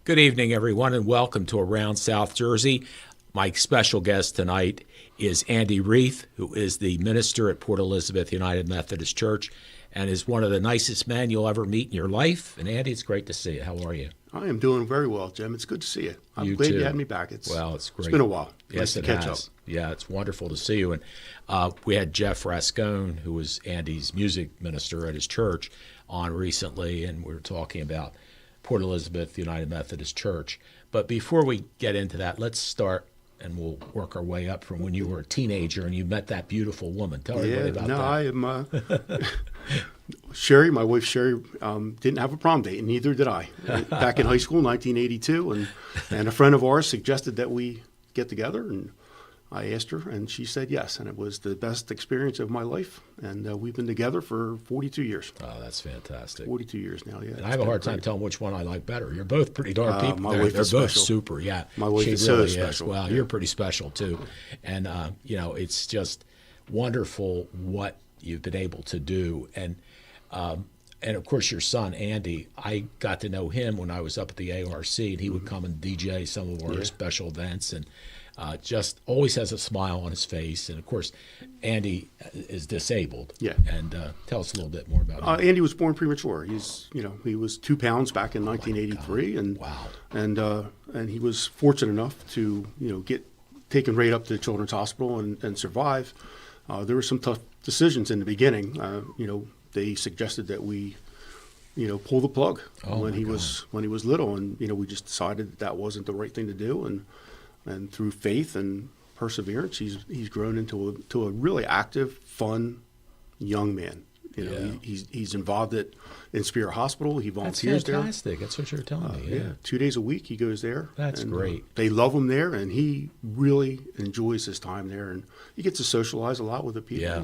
Good evening, everyone, and welcome to Around South Jersey. My special guest tonight is Andy Reif, who is the minister at Port Elizabeth United Methodist Church and is one of the nicest men you'll ever meet in your life. And Andy, it's great to see you. How are you? I am doing very well, Jim. It's good to see you. I'm glad you had me back. It's great. It's been a while. Yes, nice to catch up. Yeah, it's wonderful to see you. And we had Jeff Rascone, who was Andy's music minister at his church, on recently, and we were talking about Port Elizabeth United Methodist Church. But before we get into that, let's start, and we'll work our way up from when you were a teenager and you met that beautiful woman. Tell everybody about that. I am. Sherry, my wife Sherry, didn't have a prom date, and neither did I. Back in high school, 1982, and a friend of ours suggested that we get together, and I asked her, and she said yes, and it was the best experience of my life, and we've been together for 42 years. Oh, that's fantastic. 42 years now, yeah. And I have a hard time telling which one I like better. You're both pretty darn people. My wife They're is both special. super, yeah. My wife is really so special. Well, yeah. You're pretty special, too. And, it's just wonderful what you've been able to do. And of course, your son, Andy, I got to know him when I was up at the ARC, and he would come and DJ some of our special events, and just always has a smile on his face. And, of course, Andy is disabled. Yeah. And tell us a little bit more about him. Andy was born premature. He was 2 pounds back in 1983, and he was fortunate enough to get taken right up to the Children's Hospital and survive. There were some tough decisions in the beginning. They suggested that we pull the plug when he was little, and we just decided that wasn't the right thing to do, and through faith and perseverance, he's grown into a really active, fun young man. He's involved in Spirit Hospital. He volunteers there. That's fantastic. That's what you're telling me. Yeah. 2 days a week he goes there. That's great. They love him there, and he really enjoys his time there, and he gets to socialize a lot with the people. Yeah.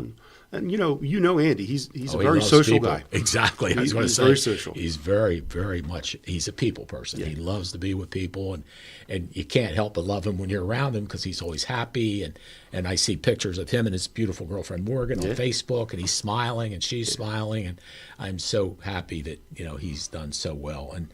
And Andy, he's a very social guy. Exactly. He's very social. He's very, very much, he's a people person. Yeah. He loves to be with people, and you can't help but love him when you're around him because he's always happy. And I see pictures of him and his beautiful girlfriend Morgan on Facebook, and he's smiling and she's smiling, and I'm so happy that he's done so well, and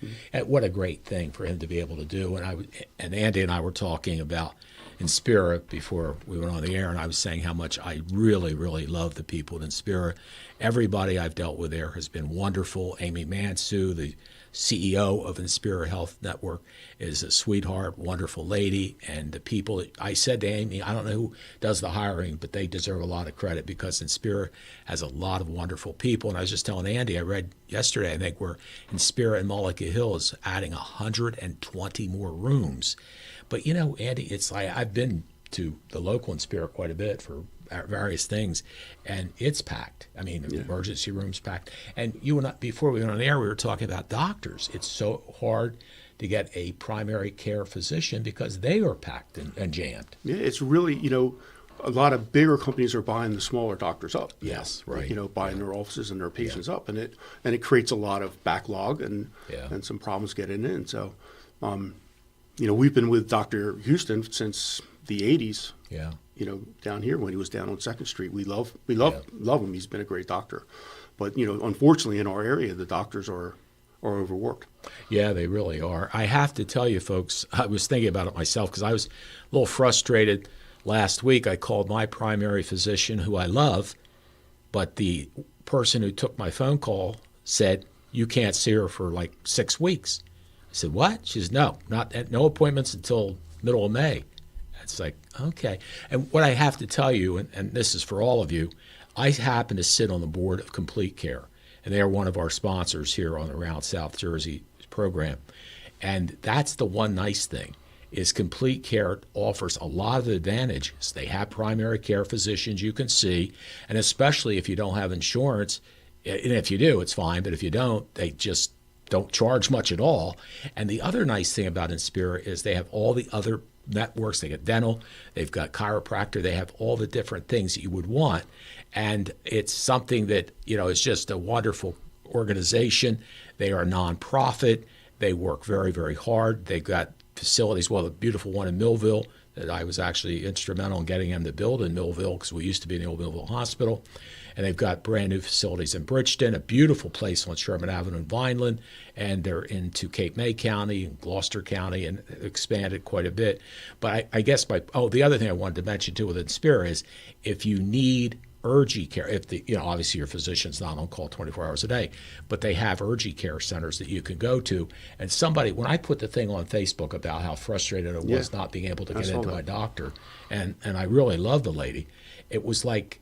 what a great thing for him to be able to do. And Andy and I were talking about in Spirit before we went on the air, and I was saying how much I really, really love the people in Spirit. Everybody I've dealt with there has been wonderful. Amy Mansu, the CEO of Inspira Health Network, is a sweetheart, wonderful lady. And the people, I said to Amy, I don't know who does the hiring, but they deserve a lot of credit because Inspira has a lot of wonderful people. And I was just telling Andy, I read yesterday, I think we're Inspira in Mullica Hill is adding 120 more rooms. But, Andy, it's like I've been to the local Inspira quite a bit for various things, and it's packed. I mean, the emergency room's packed. And you and I, before we went on the air, we were talking about doctors. It's so hard to get a primary care physician because they are packed and jammed. Yeah, it's really, a lot of bigger companies are buying the smaller doctors up. Yes, right. Buying their offices and their patients up, and it creates a lot of backlog and some problems getting in. So, we've been with Dr. Houston since the 80s. Yeah. Down here when he was down on 2nd Street. We love him. He's been a great doctor. But, unfortunately in our area, the doctors are overworked. Yeah, they really are. I have to tell you, folks, I was thinking about it myself because I was a little frustrated last week. I called my primary physician, who I love, but the person who took my phone call said, you can't see her for like 6 weeks. I said, what? She said, no appointments until middle of May. It's like, okay. And what I have to tell you, and this is for all of you, I happen to sit on the board of Complete Care, and they are one of our sponsors here on the Around South Jersey program. And that's the one nice thing, is Complete Care offers a lot of advantages. They have primary care physicians you can see, and especially if you don't have insurance, and if you do, it's fine, but if you don't, they just don't charge much at all. And the other nice thing about Inspira is they have all the other networks. They got dental, they've got chiropractor, they have all the different things that you would want. And it's something that, is just a wonderful organization. They are a nonprofit. They work very, very hard. They've got facilities. Well, the beautiful one in Millville that I was actually instrumental in getting them to build in Millville, because we used to be in the old Millville Hospital. And they've got brand new facilities in Bridgeton, a beautiful place on Sherman Avenue in Vineland, and they're into Cape May County and Gloucester County, and expanded quite a bit. But I guess the other thing I wanted to mention too with Inspira is, if you need urgent care, if obviously your physician's not on call 24 hours a day, but they have urgent care centers that you can go to. And when I put the thing on Facebook about how frustrated I was not being able to get into my doctor, and I really love the lady, it was like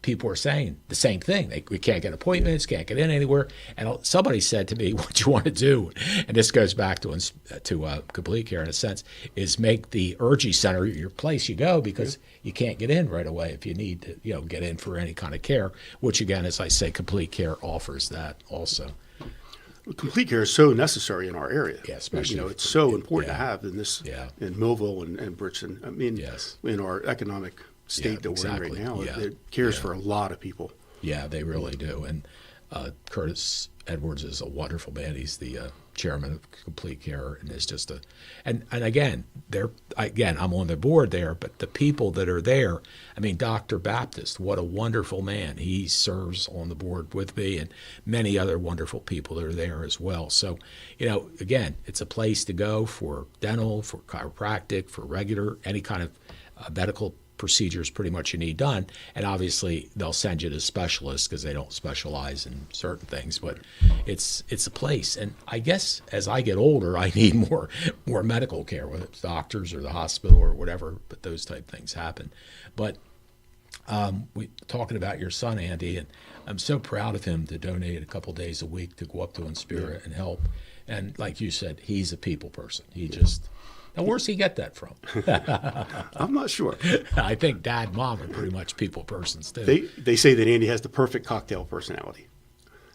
people were saying the same thing. We can't get appointments, can't get in anywhere. And somebody said to me, what you want to do, and this goes back to Complete Care in a sense, is make the urgent center your place you go, because you can't get in right away if you need to get in for any kind of care, which again, as I say, Complete Care offers that also. Complete care is so necessary in our area. Yeah, especially it's so important to have in this in Millville and Bridgeton. I mean, in our economic state that we're in right now, it cares for a lot of people. Yeah, they really do. And Curtis Edwards is a wonderful man. He's the chairman of Complete Care, and it's just and again, I'm on the board there, but the people that are there, I mean, Dr. Baptist, what a wonderful man. He serves on the board with me, and many other wonderful people that are there as well. So, again, it's a place to go for dental, for chiropractic, for regular, any kind of medical procedures pretty much you need done. And obviously they'll send you to specialists because they don't specialize in certain things, but it's a place. And I guess as I get older, I need more medical care, whether it's doctors or the hospital or whatever, but those type things happen. But we talking about your son, Andy, and I'm so proud of him to donate a couple days a week to go up to Inspira and help. And like you said, he's a people person. Now, where's he get that from? I'm not sure. I think Dad, Mom are pretty much people persons too. They say that Andy has the perfect cocktail personality.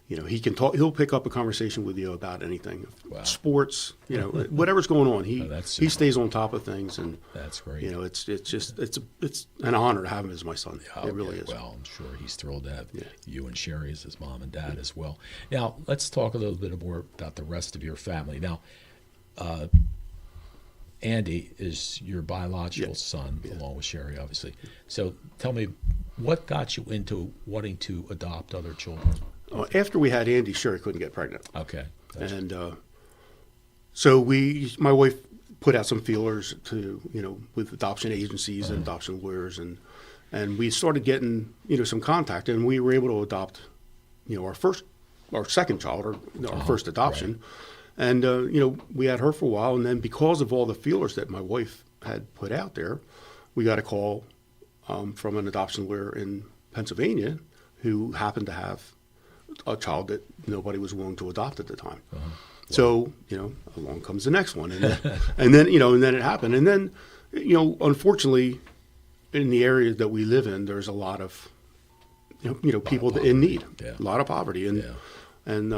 He can talk. He'll pick up a conversation with you about anything, sports. Whatever's going on. He stays on top of things, and that's great. It's an honor to have him as my son. It really is. Well, I'm sure he's thrilled to have you and Sherry as his mom and dad as well. Now, let's talk a little bit more about the rest of your family. Now, Andy is your biological son, along with Sherry, obviously. So tell me, what got you into wanting to adopt other children? After we had Andy, Sherry couldn't get pregnant. Okay. And so my wife put out some feelers with adoption agencies and adoption lawyers, and we started getting, some contact, and we were able to adopt, our second child, or our first adoption. Right. And, we had her for a while, and then because of all the feelers that my wife had put out there, we got a call from an adoption lawyer in Pennsylvania who happened to have a child that nobody was willing to adopt at the time. Uh-huh. Wow. So, along comes the next one. And then, and then it happened. And then, unfortunately, in the area that we live in, there's a lot of, people in need, a lot of poverty. And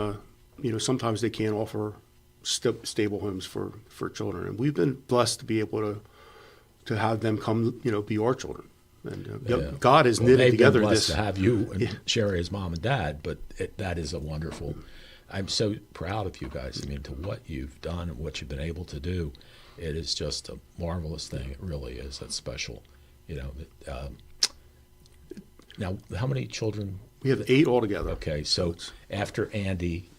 sometimes they can't offer stable homes for children, and we've been blessed to be able to have them come, be our children. And God has knitted together been this. To have you and Sherry as mom and dad, but that is a wonderful. I'm so proud of you guys. I mean, to what you've done and what you've been able to do, it is just a marvelous thing. It really is. That's special. Now, how many children? We have 8 altogether. Okay, so after Andy,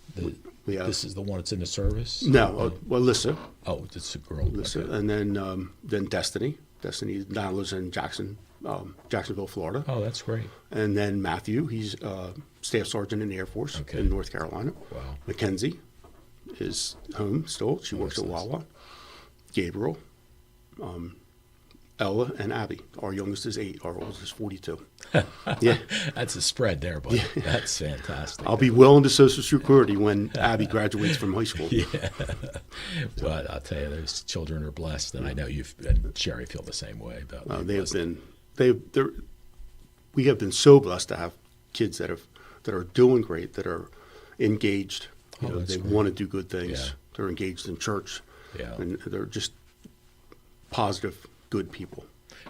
this is the one that's in the service? No, Alyssa. Oh, it's a girl. Alyssa, okay. And then Destiny. Destiny now lives in Jacksonville, Florida. Oh, that's great. And then Matthew, he's Staff Sergeant in the Air Force in North Carolina. Wow. Mackenzie is home still. She works at Wawa. Gabriel, Ella, and Abby. Our youngest is 8. Our oldest is 42. Yeah. That's a spread there, buddy. Yeah. That's fantastic. I'll be well into Social Security when Abby graduates from high school. Yeah. But I'll tell you, those children are blessed, and I know you and Sherry feel the same way about them. We have been so blessed to have kids that are doing great, that are engaged. They want to do good things. Yeah. They're engaged in church. Yeah. And they're just positive, good people.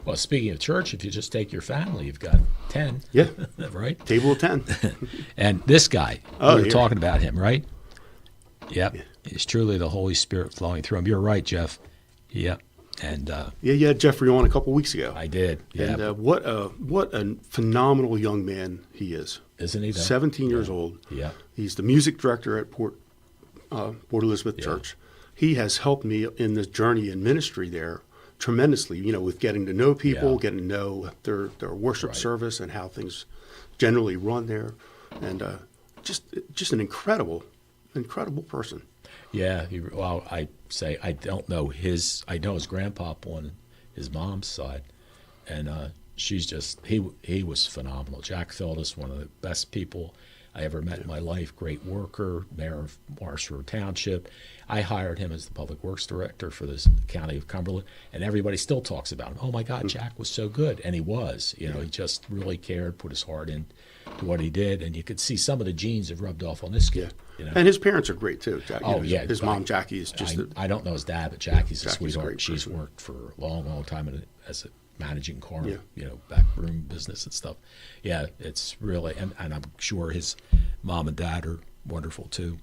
Well, speaking of church, if you just take your family, you've got 10. Yeah. Right? Table of 10. And this guy, we were talking about him, right? Yep. Yeah. He's truly the Holy Spirit flowing through him. You're right, Jeff. Yeah. And Yeah, you had Jeffrey on a couple weeks ago. I did. Yeah. And what a phenomenal young man he is. Isn't he? Though? 17 years old. Yeah. He's the music director at Port Elizabeth Church. He has helped me in this journey in ministry there tremendously, with getting to know people, getting to know their worship service and how things generally run there. And just an incredible person. Yeah. I don't know I know his grandpa on his mom's side, and she's just, he was phenomenal. Jack Phillips, one of the best people I ever met in my life. Great worker, mayor of Marshall Township. I hired him as the public works director for this county of Cumberland, and everybody still talks about him. Oh my God, Jack was so good, and he was. He just really cared, put his heart into what he did, and you could see some of the genes have rubbed off on this kid. And his parents are great too. Jack, his mom Jackie is just. I don't know his dad, but Jackie's a Jackie's sweetheart. a She's great person. worked for a long time as a managing car, back room business and stuff. Yeah, it's really, and I'm sure his mom and dad are wonderful too.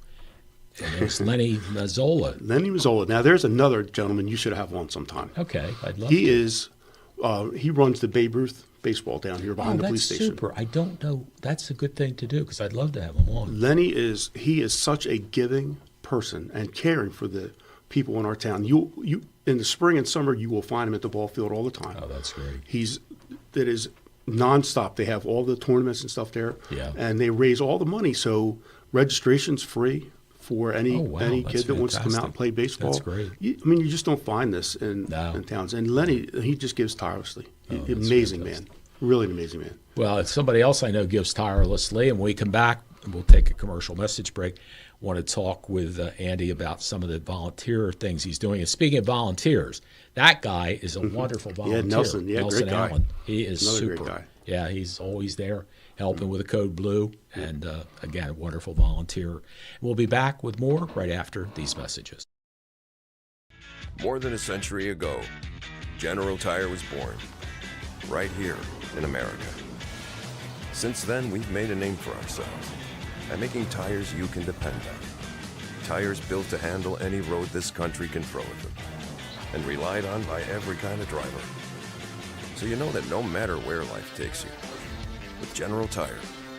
And there's Lenny Mazzola. Lenny Mazzola. Now there's another gentleman you should have on sometime. Okay, I'd love. He runs the Babe Ruth baseball down here behind the police station. Super. I don't know. That's a good thing to do because I'd love to have him on. Lenny is such a giving person and caring for the people in our town. You in the spring and summer you will find him at the ball field all the time. Oh, that's great. That is nonstop. They have all the tournaments and stuff there. Yeah. And they raise all the money, so registration's free for any kid that wants to come out and play baseball. That's great. You just don't find this in towns. And Lenny, he just gives tirelessly. Amazing man. Really an amazing man. Well, it's somebody else I know gives tirelessly, and when we come back, we'll take a commercial message break. Want to talk with Andy about some of the volunteer things he's doing. And speaking of volunteers, that guy is a wonderful volunteer. Yeah, Nelson. Yeah, Nelson great guy. Allen. He is Another super. Great guy. Yeah, he's always there helping with the Code Blue. And again, a wonderful volunteer. We'll be back with more right after these messages. More than a century ago, General Tire was born right here in America. Since then, we've made a name for ourselves by making tires you can depend on. Tires built to handle any road this country can throw at them, and relied on by every kind of driver. So you know that no matter where life takes you, with General Tire,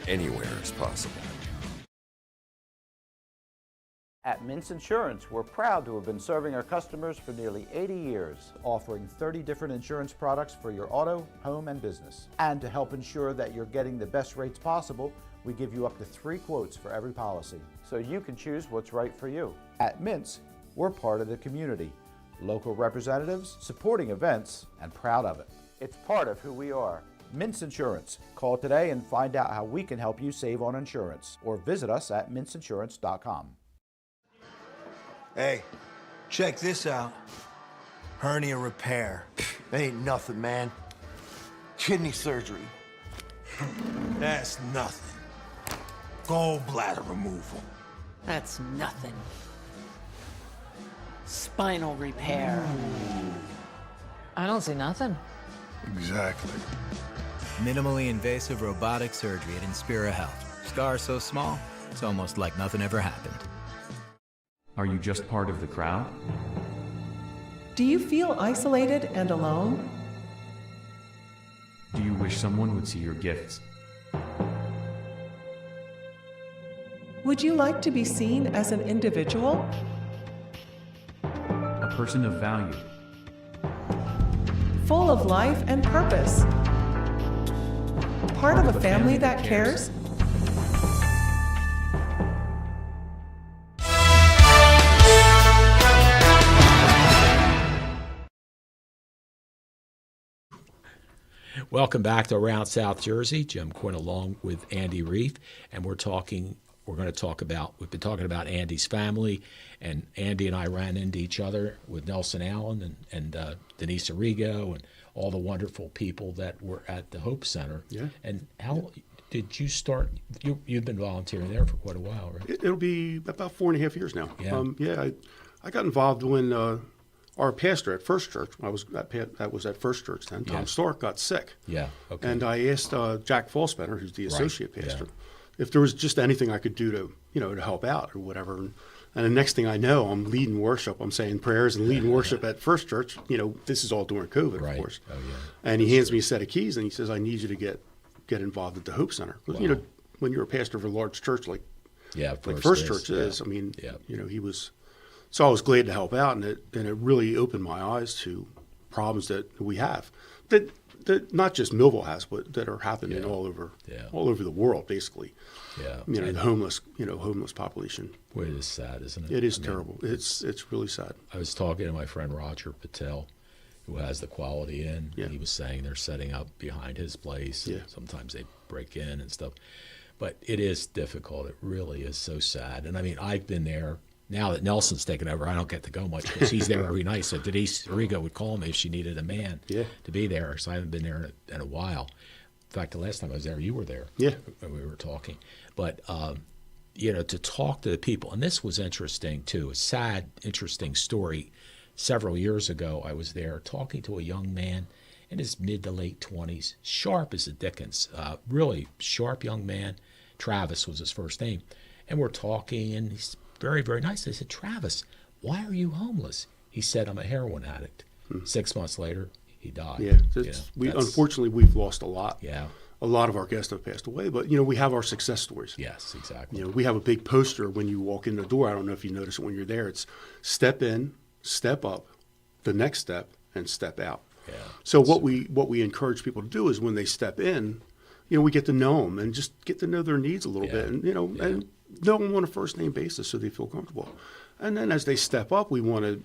anywhere is possible. At Mintz Insurance, we're proud to have been serving our customers for nearly 80 years, offering 30 different insurance products for your auto, home, and business. And to help ensure that you're getting the best rates possible, we give you up to 3 quotes for every policy, so you can choose what's right for you. At Mintz, we're part of the community, local representatives, supporting events, and proud of it. It's part of who we are. Mintz Insurance. Call today and find out how we can help you save on insurance, or visit us at mintzinsurance.com. Hey, check this out. Hernia repair. Ain't nothing, man. Kidney surgery. That's nothing. Gallbladder removal. That's nothing. Spinal repair. I don't see nothing. Exactly. Minimally invasive robotic surgery at Inspira Health. Scar so small, it's almost like nothing ever happened. Are you just part of the crowd? Do you feel isolated and alone? Do you wish someone would see your gifts? Would you like to be seen as an individual? A person of value. Full of life and purpose? Part of a family that cares? Welcome back to Around South Jersey. Jim Quinn along with Andy Reif, and we've been talking about Andy's family, and Andy and I ran into each other with Nelson Allen and Denise Arrigo and all the wonderful people that were at the Hope Center. Yeah. And how did you start? You've been volunteering there for quite a while, right? It'll be about 4.5 years now. Yeah. I got involved when our pastor at First Church, that was at First Church then, Tom Stark, got sick. Yeah, okay. And I asked Jack Falspenner, who's the associate pastor, if there was just anything I could do to help out or whatever. And the next thing I know, I'm leading worship. I'm saying prayers and leading worship at First Church. This is all during COVID, Right. of course. Oh, yeah. And he hands me a set of keys, and he says, "I need you to get involved at the Hope Center." 'Cause, Wow. when you're a pastor of a large church like First First is, Church is, I mean, Yeah. he was. So I was glad to help out, and it really opened my eyes to problems that we have that not just Millville has, but that are happening all over the world, basically. Yeah. The homeless population. Boy, it is sad, isn't it? It is terrible. It's really sad. I was talking to my friend Roger Patel, who has the Quality Inn. Yeah. And he was saying they're setting up behind his place. Yeah. Sometimes they break in and stuff. But it is difficult. It really is so sad. And I mean, I've been there. Now that Nelson's taken over, I don't get to go much because he's there every night. So Denise Arrigo would call me if she needed a man to be there. So I haven't been there in a while. In fact, the last time I was there, you were there. Yeah. When we were talking. But, to talk to the people, and this was interesting too, a sad, interesting story. Several years ago, I was there talking to a young man in his mid to late 20s, sharp as a Dickens, really sharp young man. Travis was his first name. And we're talking, and he's very, very nice. I said, "Travis, why are you homeless?" He said, "I'm a heroin addict." 6 months later, he died. Yeah, unfortunately, we've lost a lot. Yeah. A lot of our guests have passed away, but we have our success stories. Yes, exactly. We have a big poster when you walk in the door. I don't know if you notice it when you're there. It's step in, step up, the next step, and step out. Yeah. So what we encourage people to do is when they step in, we get to know them and just get to know their needs a little bit, and and know them on a first name basis so they feel comfortable. And then as they step up, we want to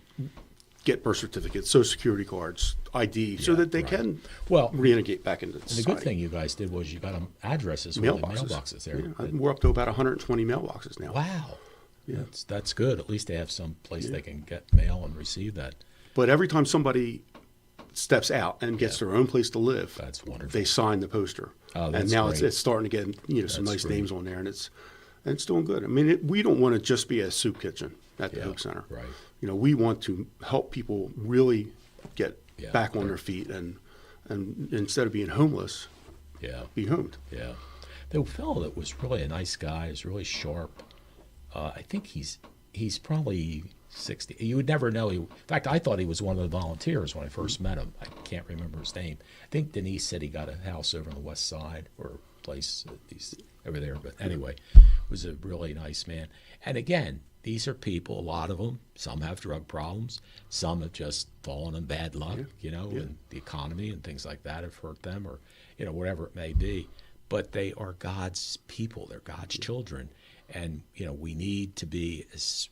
get birth certificates, social security cards, ID, so that they can reintegrate back into society. And the good thing you guys did was you got them addresses with the mailboxes there. Yeah, we're up to about 120 mailboxes now. Wow. Yeah. That's good. At least they have some place they can get mail and receive that. But every time somebody steps out and gets their own place to live, that's wonderful. They sign the poster. Oh, that's and now great. it's starting to get some nice names on there, and it's doing good. I mean, we don't want to just be a soup kitchen at the Hope Center. Right. We want to help people really get back on their feet, and instead of being homeless, be homed. Yeah. The fellow that was really a nice guy, is really sharp. I think he's probably 60. You would never know. In fact, I thought he was one of the volunteers when I first met him. I can't remember his name. I think Denise said he got a house over on the west side or a place he's over there. But anyway, was a really nice man. And again, these are people, a lot of them, some have drug problems, some have just fallen in bad luck, and the economy and things like that have hurt them, or, whatever it may be. But they are God's people, they're God's children. And, we need to be as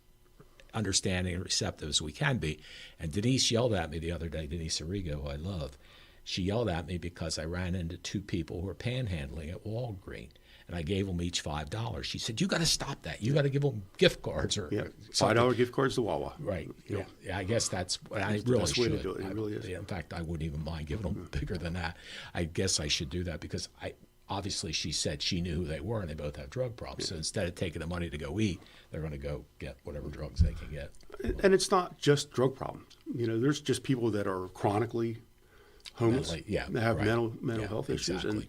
understanding and receptive as we can be. And Denise yelled at me the other day, Denise Arrigo, who I love. She yelled at me because I ran into two people who were panhandling at Walgreens. And I gave them each $5. She said, "You got to stop that. You got to give them gift cards or $5 gift cards to Wawa." Right. Yeah. I guess that's what I really best way should. to do it. It really is. In fact, I wouldn't even mind giving them bigger than that. I guess I should do that because obviously she said she knew who they were and they both have drug problems. So instead of taking the money to go eat, they're going to go get whatever drugs they can get. And it's not just drug problems. There's just people that are chronically homeless, that have mental health issues, and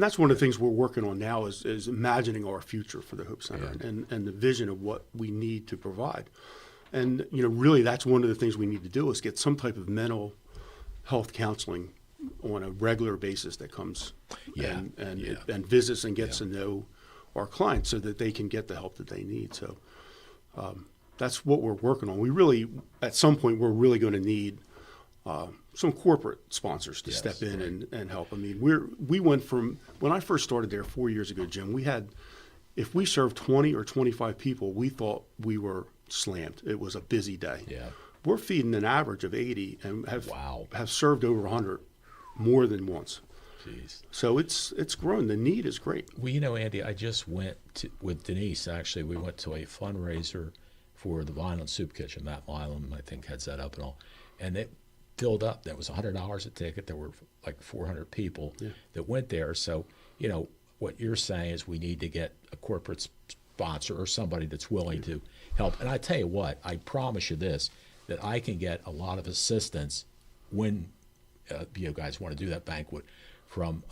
that's one of the things we're working on now is imagining our future for the Hope Center and the vision of what we need to provide. And really, that's one of the things we need to do is get some type of mental health counseling on a regular basis that comes and visits and gets to know our clients so that they can get the help that they need. So that's what we're working on. We really, at some point, we're really going to need some corporate sponsors to step in and help. I mean, we went from, when I first started there 4 years ago, Jim, if we served 20 or 25 people, we thought we were slammed. It was a busy day. Yeah. We're feeding an average of 80 and have served over 100 more than once. Jeez. So it's grown. The need is great. Well, Andy, I just went with Denise, actually, we went to a fundraiser for the Violent Soup Kitchen. Matt Milam, I think, heads that up and all. And it filled up. That was $100 a ticket. There were like 400 people that went there. So, what you're saying is we need to get a corporate sponsor or somebody that's willing to help. And I tell you what, I promise you this, that I can get a lot of assistance when you guys want to do that banquet from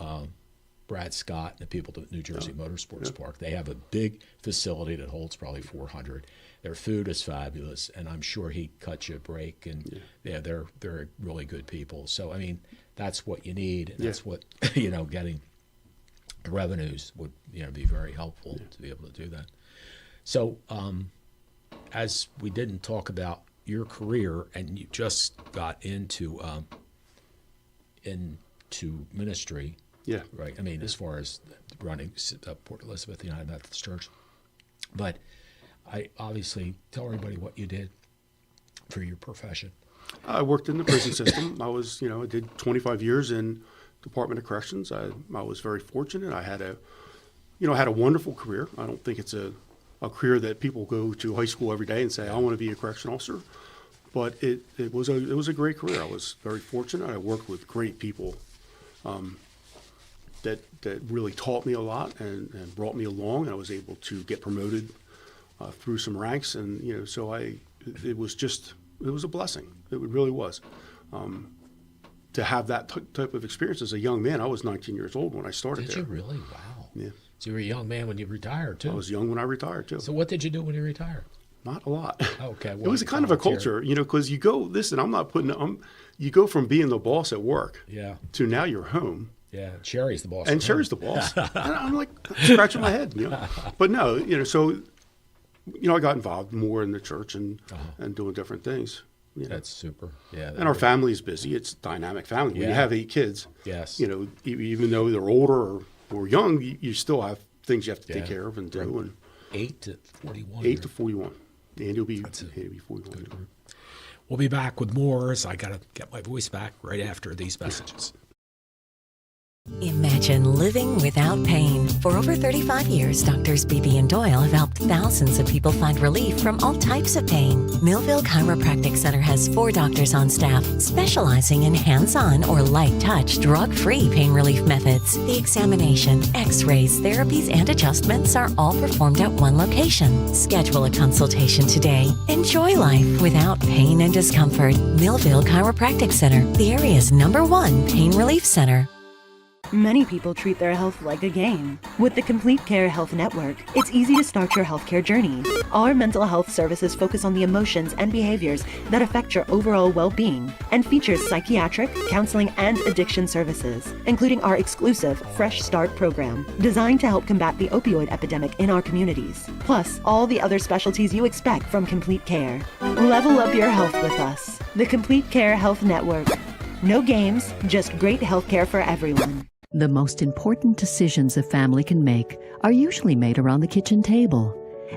Brad Scott and the people at New Jersey Motorsports Park. They have a big facility that holds probably 400. Their food is fabulous, and I'm sure he cut you a break. And they're really good people. So I mean, that's what you need, and that's what getting revenues would be very helpful to be able to do that. So as we didn't talk about your career, and you just got into ministry. Yeah. Right. I mean, as far as running Port Elizabeth United Methodist Church. But I obviously tell everybody what you did for your profession. I worked in the prison system. I did 25 years in Department of Corrections. I was very fortunate. I had a wonderful career. I don't think it's a career that people go to high school every day and say, I want to be a correction officer. But it was a great career. I was very fortunate. I worked with great people that really taught me a lot and brought me along. And I was able to get promoted through some ranks. And, so it was a blessing. It really was. To have that type of experience as a young man. I was 19 years old when I started there. Did you really? Wow. Yeah. So you were a young man when you retired, too? I was young when I retired, too. So what did you do when you retired? Not a lot. Okay. Well, it was a kind of a culture, because you go, you go from being the boss at work to now you're home. Yeah, Sherry's the boss. And Sherry's the boss. And I'm like scratching my head, But no, so, I got involved more in the church and doing different things. That's super. Yeah. And our family's busy. It's a dynamic family. When you have 8 kids, yes. Even though they're older or young, you still have things you have to take care of and do. And 8 to 41. 8 to 41. And he'll be 41. We'll be back with more as I got to get my voice back right after these messages. Imagine living without pain. For over 35 years, Doctors Beebe and Doyle have helped thousands of people find relief from all types of pain. Millville Chiropractic Center has 4 doctors on staff specializing in hands-on or light-touch, drug-free pain relief methods. The examination, x-rays, therapies, and adjustments are all performed at one location. Schedule a consultation today. Enjoy life without pain and discomfort. Millville Chiropractic Center, the area's #1 pain relief center. Many people treat their health like a game. With the Complete Care Health Network, it's easy to start your healthcare journey. Our mental health services focus on the emotions and behaviors that affect your overall well-being and features psychiatric, counseling, and addiction services, including our exclusive Fresh Start program, designed to help combat the opioid epidemic in our communities, plus all the other specialties you expect from Complete Care. Level up your health with us. The Complete Care Health Network. No games, just great healthcare for everyone. The most important decisions a family can make are usually made around the kitchen table.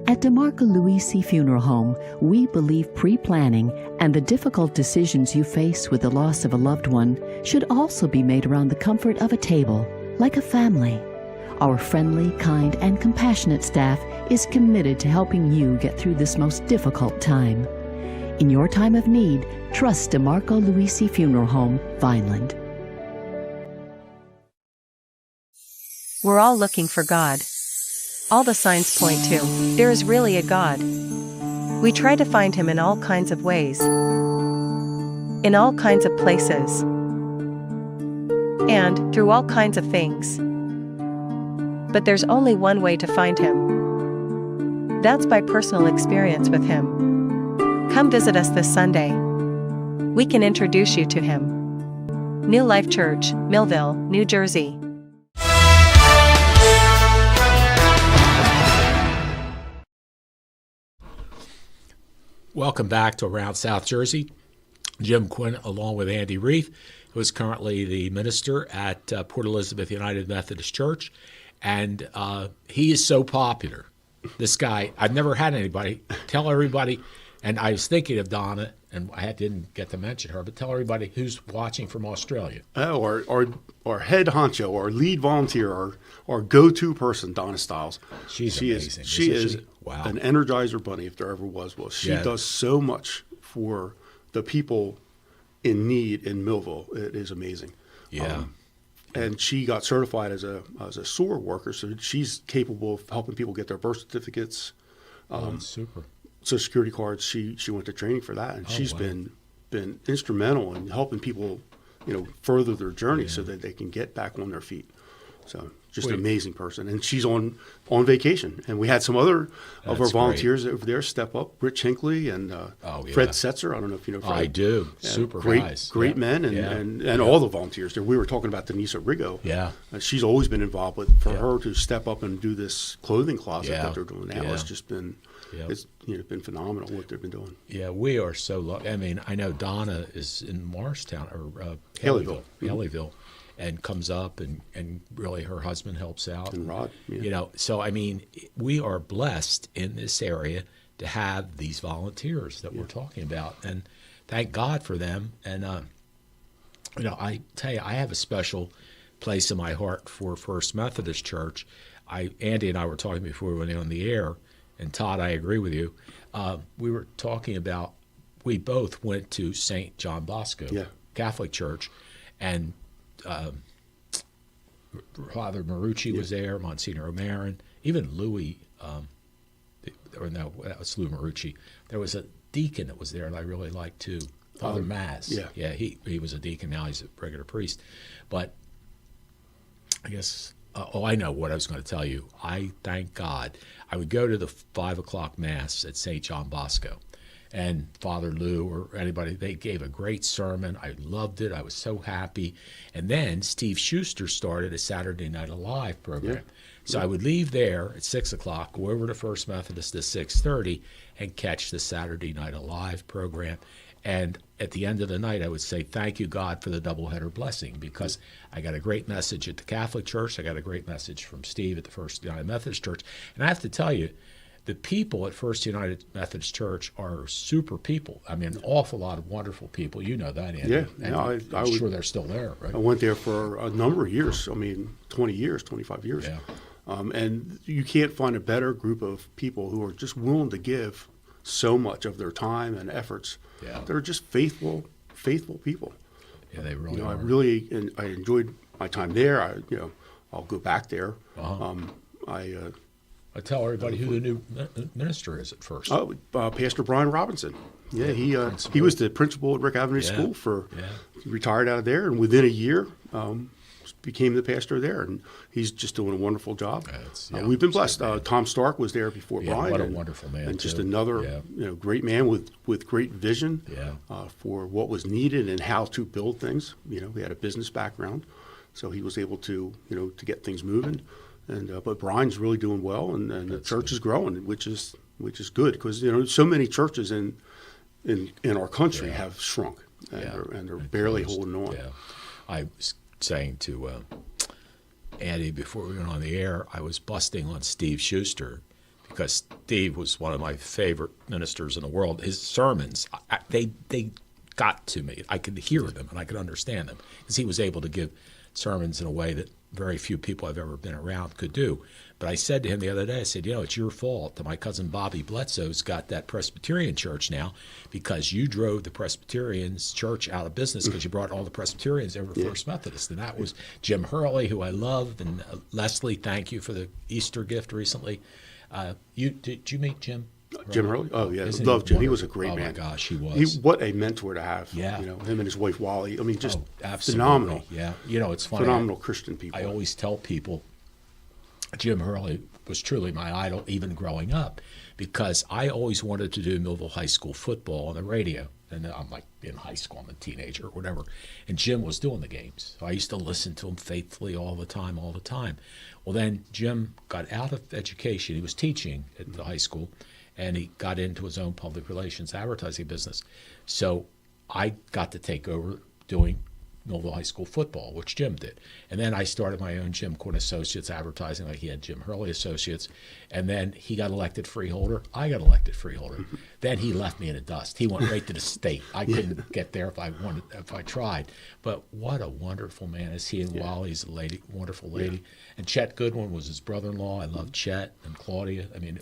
At DeMarco Luisi Funeral Home, we believe pre-planning and the difficult decisions you face with the loss of a loved one should also be made around the comfort of a table, like a family. Our friendly, kind, and compassionate staff is committed to helping you get through this most difficult time. In your time of need, trust DeMarco Luisi Funeral Home, Vineland. We're all looking for God. All the signs point to, there is really a God. We try to find Him in all kinds of ways, in all kinds of places, and through all kinds of things. But there's only one way to find Him. That's by personal experience with Him. Come visit us this Sunday. We can introduce you to Him. New Life Church, Millville, New Jersey. Welcome back to Around South Jersey. Jim Quinn, along with Andy Reif, who is currently the minister at Port Elizabeth United Methodist Church. And he is so popular. This guy, I've never had anybody tell everybody, and I was thinking of Donna, and I didn't get to mention her, but tell everybody who's watching from Australia. Oh, our head honcho, our lead volunteer, our go-to person, Donna Stiles. She's amazing. She is wow. An Energizer bunny, if there ever was. She does so much for the people in need in Millville. It is amazing. Yeah. And she got certified as a SOAR worker, so she's capable of helping people get their birth certificates. Super. Social Security cards. She went to training for that, and she's been instrumental in helping people, further their journey so that they can get back on their feet. So just an amazing person. And she's on vacation. And we had some other of our volunteers over there step up, Rich Hinckley and Fred Setzer. I don't know if you know Fred. I do. Super guys. Great men and all the volunteers there. We were talking about Denise Rigo. Yeah. She's always been involved, but for her to step up and do this clothing closet that they're doing now, it's just been it's been phenomenal what they've been doing. Yeah, we are so lucky. I mean, I know Donna is in Morristown or Haleyville. And comes up and really her husband helps out. And Rod. Yeah. You know, so I mean, we are blessed in this area to have these volunteers that we're talking about. And thank God for them. And, you know, I tell you, I have a special place in my heart for First Methodist Church. Andy and I were talking before we went on the air, and Todd, I agree with you. We were talking about, we both went to St. John Bosco Catholic Church, and Father Marucci was there, Monsignor O'Marin, even Louis, or no, that was Lou Marucci. There was a deacon that was there that I really liked too, Father Maz. He was a deacon, now he's a regular priest. But I guess, I know what I was going to tell you. I thank God. I would go to the 5 o'clock Mass at St. John Bosco. And Father Lou or anybody, they gave a great sermon. I loved it. I was so happy. And then Steve Schuster started a Saturday Night Alive program. So I would leave there at 6 o'clock, go over to First Methodist at 6:30, and catch the Saturday Night Alive program. And at the end of the night, I would say, thank you, God, for the doubleheader blessing, because I got a great message at the Catholic Church. I got a great message from Steve at the First United Methodist Church. And I have to tell you, the people at First United Methodist Church are super people. I mean, an awful lot of wonderful people. You know that, Andy. Yeah. And I'm sure they're still there, right? I went there for a number of years. I mean, 20 years, 25 years. Yeah. And you can't find a better group of people who are just willing to give so much of their time and efforts. Yeah. They're just faithful people. Yeah, they really are. I enjoyed my time there. I'll go back there. I tell everybody who the new minister is at first. Pastor Brian Robinson. Yeah, he was the principal at Rick Avenue School he retired out of there, and within a year became the pastor there, and he's just doing a wonderful job. We've been blessed. Tom Stark was there before Brian. What a wonderful man! And just another great man with great vision for what was needed and how to build things. He had a business background, so he was able to to get things moving. And but Brian's really doing well, and the church is growing, which is good, because so many churches in our country have shrunk and are barely holding on. Yeah. I was saying to Andy before we went on the air, I was busting on Steve Schuster, because Steve was one of my favorite ministers in the world. His sermons, they got to me. I could hear them and I could understand them, because he was able to give sermons in a way that very few people I've ever been around could do. But I said to him the other day, I said, it's your fault that my cousin Bobby Bledsoe's got that Presbyterian church now, because you drove the Presbyterians church out of business because you brought all the Presbyterians over to First Methodist. And that was Jim Hurley, who I loved, and Leslie, thank you for the Easter gift recently. Did you meet Jim? Jim Hurley? Oh, yeah. Loved Jim. He was a great man. Oh, my gosh, he was. What a mentor to have. Yeah. Him and his wife, Wally. I mean, just absolutely. Phenomenal. Yeah. It's funny. Phenomenal Christian people. I always tell people Jim Hurley was truly my idol, even growing up, because I always wanted to do Millville High School football on the radio. And I'm like in high school, I'm a teenager or whatever. And Jim was doing the games. So I used to listen to him faithfully all the time. Well, then Jim got out of education. He was teaching at the high school, and he got into his own public relations advertising business. So I got to take over doing Millville High School football, which Jim did. And then I started my own Jim Quinn Associates advertising, like he had Jim Hurley Associates. And then he got elected freeholder. I got elected freeholder. Then he left me in the dust. He went right to the state. I couldn't get there if I tried. But what a wonderful man is he, and Wally's a wonderful lady. Yeah. And Chet Goodwin was his brother-in-law. I love Chet and Claudia. I mean,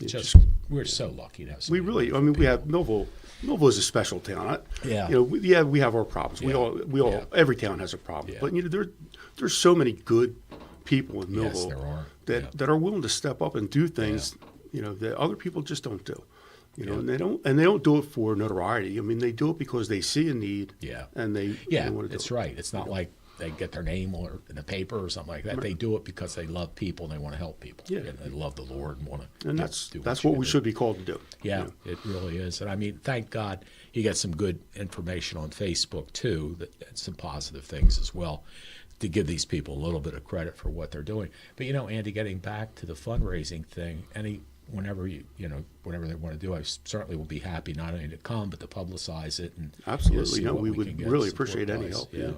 we're so lucky to have so we have Millville. Millville is a special town. We have our problems. Yeah. Every town has a problem. But there's so many good people in Millville that are willing to step up and do things that other people just don't do. And they don't do it for notoriety. I mean, they do it because they see a need. Yeah. And they want to do it's it. right. It's not like they get their name or in the paper or something like that. Right. They do it because they love people and they want to help people. Yeah. And they love the Lord and want to. And that's what we should be called to do. Yeah, it really is. And I mean, thank God you get some good information on Facebook too, and some positive things as well, to give these people a little bit of credit for what they're doing. But Andy, getting back to the fundraising thing, whenever whenever they want to do, I certainly will be happy not only to come but to publicize it and absolutely. We would really appreciate any help. Yeah.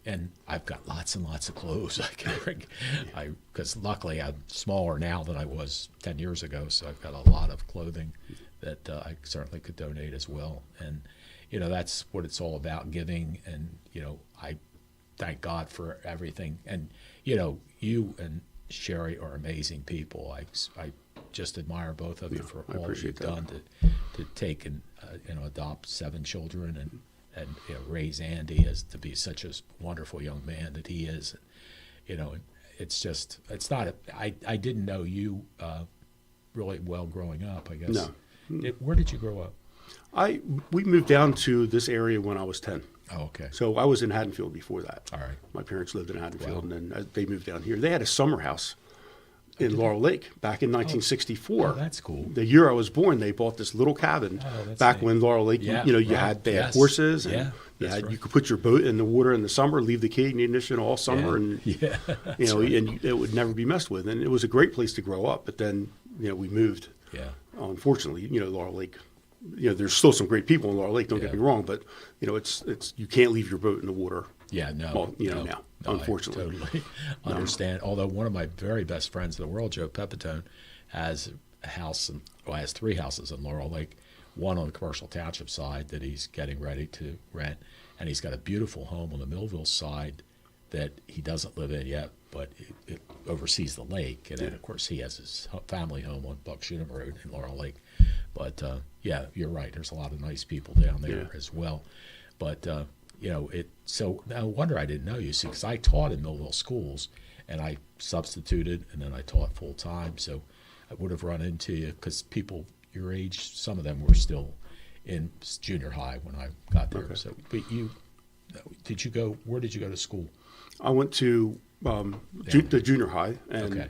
And I've got lots and lots of clothes I can bring. Because luckily I'm smaller now than I was 10 years ago, so I've got a lot of clothing that I certainly could donate as well. And that's what it's all about, giving. And I thank God for everything. And you and Sherry are amazing people. I just admire both of you for all you've done to take and adopt 7 children and raise Andy as to be such a wonderful young man that he is. I didn't know you really well growing up, I guess. No. Where did you grow up? We moved down to this area when I was 10. Oh, okay. So I was in Haddonfield before that. All right. My parents lived in Haddonfield, and then they moved down here. They had a summer house in Laurel Lake back in 1964. Oh, that's cool. The year I was born, they bought this little cabin back when Laurel Lake, you had horses, and you could put your boat in the water in the summer, leave the key ignition all summer, and and it would never be messed with. And it was a great place to grow up. But then we moved. Yeah. Unfortunately, Laurel Lake. There's still some great people in Laurel Lake. Don't get me wrong, but it's you can't leave your boat in the water. Yeah, no. Now, unfortunately, I totally understand. Although one of my very best friends in the world, Joe Pepitone, has a house has 3 houses in Laurel Lake. One on the commercial township side that he's getting ready to rent, and he's got a beautiful home on the Millville side that he doesn't live in yet, but it oversees the lake. And then, of course, he has his family home on Buckshootum Road in Laurel Lake. But, you're right. There's a lot of nice people down there as well. But, so no wonder I didn't know you, see, because I taught in Millville schools, and I substituted, and then I taught full-time. So I would have run into you because people your age, some of them were still in junior high when I got there. Okay. So, but where did you go to school? I went to the junior high and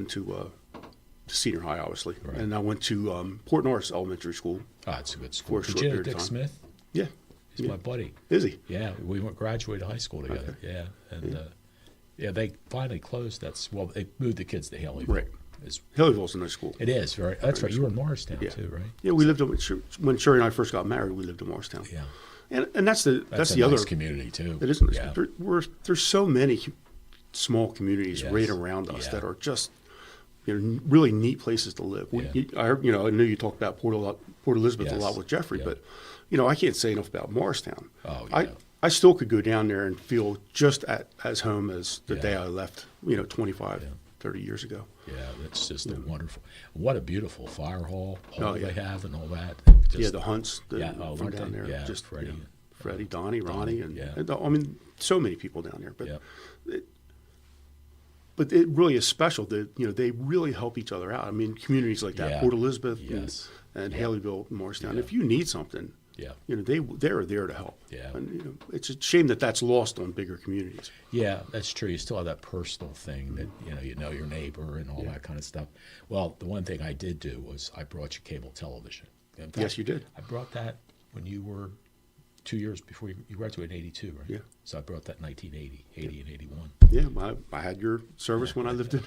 to senior high, obviously. Right. And I went to Port Norris Elementary School. Ah, it's a good school. Did you know Dick Smith? Yeah. He's my buddy. Is he? Yeah, we graduated high school together. Okay. Yeah, and they finally closed they moved the kids to Haleyville. Right. Haleyville's a nice school. It is. That's right. You were in Morristown too, right? Yeah, we lived when Sherry and I first got married, we lived in Morristown. Yeah. And that's the nice other community too. It is a nice there's so many small communities right around us that are just really neat places to live. I knew you talked about Port Elizabeth a lot with Jeffrey, but I can't say enough about Morristown. Oh, yeah. I still could go down there and feel just as home as the day I left, 25, 30 years ago. Yeah, that's just wonderful. What a beautiful fire hall they have and all that. The Hunts from down there. Yeah, just Freddie, Donnie, Ronnie, and I mean, so many people down there. But it really is special that they really help each other out. I mean, communities like that, Port Elizabeth and Haleyville, Morristown. If you need something, they're there to help. Yeah, and it's a shame that that's lost on bigger communities. Yeah, that's true. You still have that personal thing that you know your neighbor and all that kind of stuff. Well, the one thing I did do was I brought you cable television. In fact, yes, you did. I brought that when you were 2 years before you graduated in 82, right? Yeah. So I brought that in 1980, 80 and 81. Yeah, I had your service when I lived in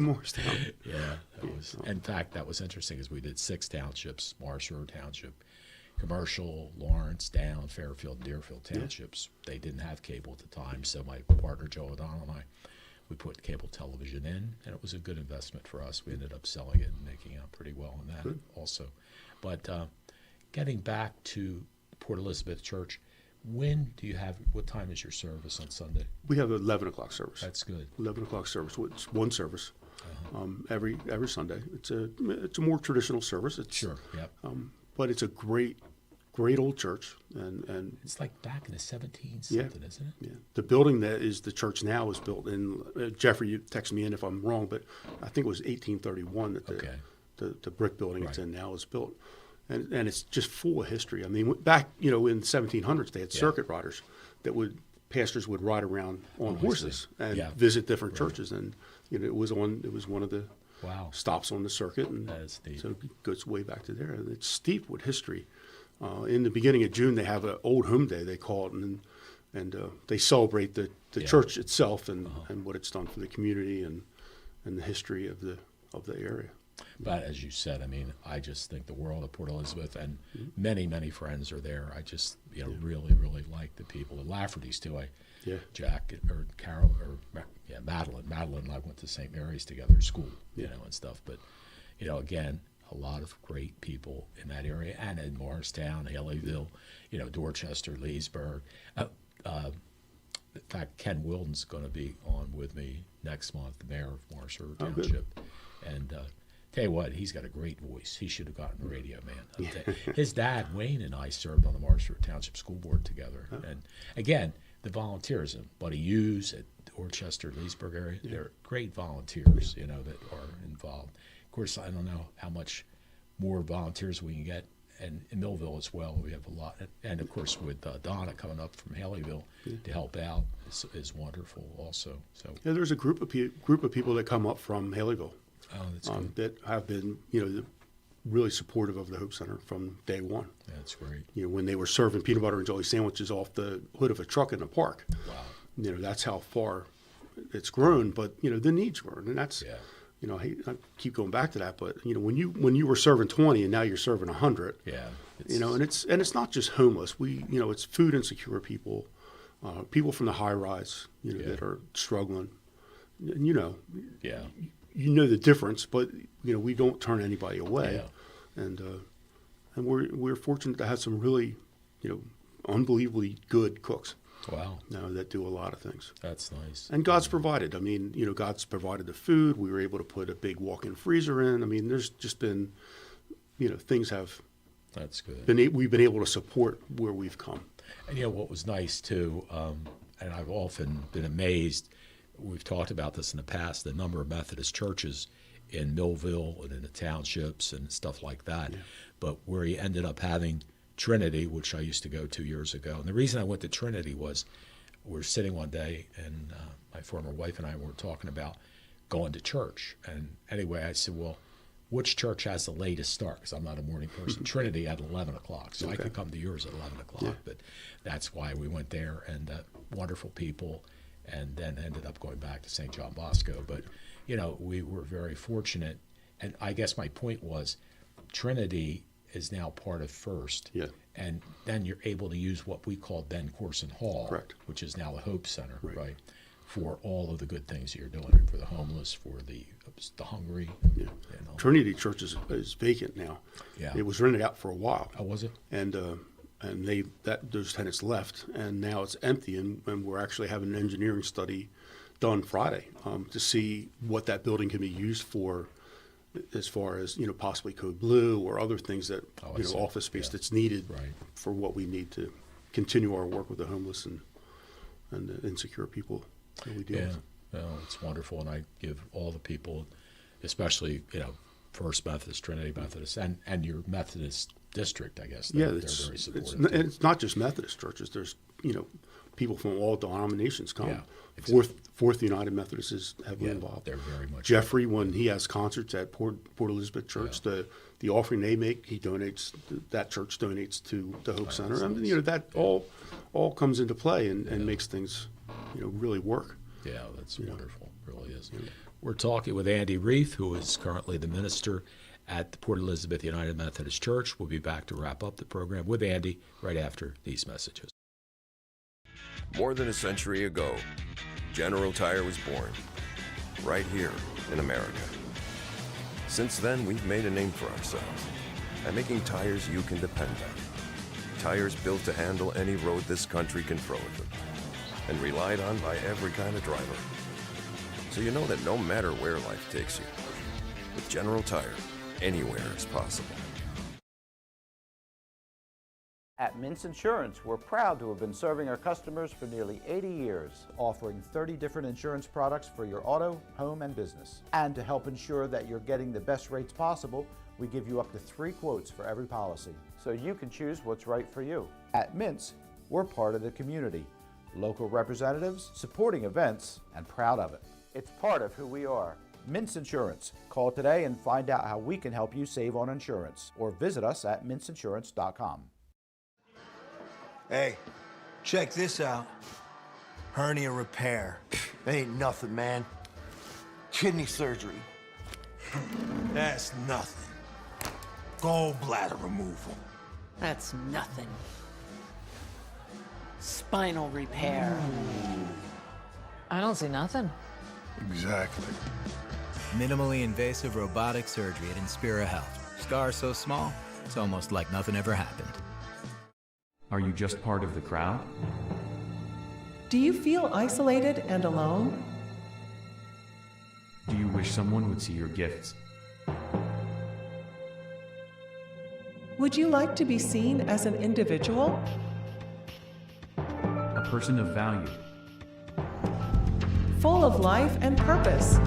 Morristown. Yeah, that was. In fact, that was interesting because we did 6 townships: Morris Road Township, Commercial, Lawrence, Down, Fairfield, and Deerfield townships. They didn't have cable at the time, so my partner Joe O'Donnell and we put cable television in, and it was a good investment for us. We ended up selling it and making out pretty well on that also. But getting back to Port Elizabeth Church, what time is your service on Sunday? We have an 11 o'clock service. That's good. 11 o'clock service. It's one service every Sunday. It's a more traditional service. Sure. Yep. But it's a great old church, and it's like back in the 17 something, isn't it? Yeah. The building that is the church now was built in. Jeffrey, you text me in if I'm wrong, but I think it was 1831 that the brick building it's in now was built. And it's just full of history. I mean, back in the 1700s, they had circuit riders that would pastors would ride around on horses and Yeah. visit different churches, and it was one of the stops on the circuit, and That is neat. so it goes way back to there. And it's steeped with history. In the beginning of June, they have an old home day, they call it, and they celebrate the church itself and what it's done for the community and the history of the area. But as you said, I mean, I just think the world of Port Elizabeth, and many, many friends are there. I just, really, really like the people. The Laffertys too. Jack or Carol or Madeline. Madeline and I went to St. Mary's together at school, and stuff. But, again, a lot of great people in that area, and in Morristown, Haleyville, Dorchester, Leesburg. In fact, Ken Wilden's going to be on with me next month, the mayor of Morrisburg Township. And tell you what, he's got a great voice. He should have gotten radio, man. His dad, Wayne, and I served on the Morrisburg Township School Board together. And again, the volunteers, Buddy Hughes at Dorchester, Leesburg area, they're great volunteers, that are involved. Of course, I don't know how much more volunteers we can get. And in Millville as well, we have a lot. And of course, with Donna coming up from Haleyville to help out is wonderful also. So there's a group of people that come up from Haleyville. Oh, that's good. That have been, really supportive of the Hope Center from day one. That's great. When they were serving peanut butter and jelly sandwiches off the hood of a truck in the park. Wow. That's how far it's grown. But the needs grown, and that's. I keep going back to that, but when you were serving 20 and now you're serving 100, and it's not just homeless. It's food insecure people, people from the high rise, that are struggling. And, the difference, but we don't turn anybody away, and we're fortunate to have some really, unbelievably good cooks. Wow. That do a lot of things. That's nice. And God's provided. I mean, God's provided the food. We were able to put a big walk-in freezer in. I mean, there's just been, things have. That's good. We've been able to support where we've come. And what was nice too, and I've often been amazed. We've talked about this in the past. The number of Methodist churches in Millville and in the townships and stuff like that, but where you ended up having Trinity, which I used to go 2 years ago. And the reason I went to Trinity was we were sitting one day, and my former wife and I were talking about going to church. And anyway, I said, well, which church has the latest start? Because I'm not a morning person. Trinity at 11 o'clock. So I could come to yours at 11 o'clock. But that's why we went there, and wonderful people, and then ended up going back to St. John Bosco. But, we were very fortunate. And I guess my point was Trinity is now part of First. And then you're able to use what we call Ben Corson Hall, which is now the Hope Center, right? For all of the good things you're doing, for the homeless, for the hungry. Trinity Church is vacant now. It was rented out for a while. Oh, was it? And those tenants left, and now it's empty, and we're actually having an engineering study done Friday to see what that building can be used for, as far as possibly Code Blue or other things that office space that's needed for what we need to continue our work with the homeless and the insecure people that we deal with. Well, it's wonderful, and I give all the people, especially First Methodist, Trinity Methodist, and your Methodist district, I guess. They're very supportive. It's not just Methodist churches. There's people from all denominations come. Yeah, exactly. Fourth United Methodist is heavily involved. They're very much. Jeffrey, when he has concerts at Port Elizabeth Church, the offering they make, he donates. That church donates to the Hope Center. I mean, that all comes into play and makes things, really work. Yeah, that's wonderful. It really is. We're talking with Andy Reif, who is currently the minister at the Port Elizabeth United Methodist Church. We'll be back to wrap up the program with Andy right after these messages. More than a century ago, General Tire was born, right here in America. Since then, we've made a name for ourselves by making tires you can depend on. Tires built to handle any road this country can throw at them, and relied on by every kind of driver. So you know that no matter where life takes you, with General Tire, anywhere is possible. At Mintz Insurance, we're proud to have been serving our customers for nearly 80 years, offering 30 different insurance products for your auto, home, and business. And to help ensure that you're getting the best rates possible, we give you up to 3 quotes for every policy, so you can choose what's right for you. At Mintz, we're part of the community, local representatives, supporting events, and proud of it. It's part of who we are. Mintz Insurance. Call today and find out how we can help you save on insurance, or visit us at mintzinsurance.com. Hey, check this out. Hernia repair. Ain't nothing, man. Kidney surgery. That's nothing. Gallbladder removal. That's nothing. Spinal repair. I don't see nothing. Exactly. Minimally invasive robotic surgery at Inspira Health. Scar so small, it's almost like nothing ever happened. Are you just part of the crowd? Do you feel isolated and alone? Do you wish someone would see your gifts? Would you like to be seen as an individual? A person of value. Full of life and purpose?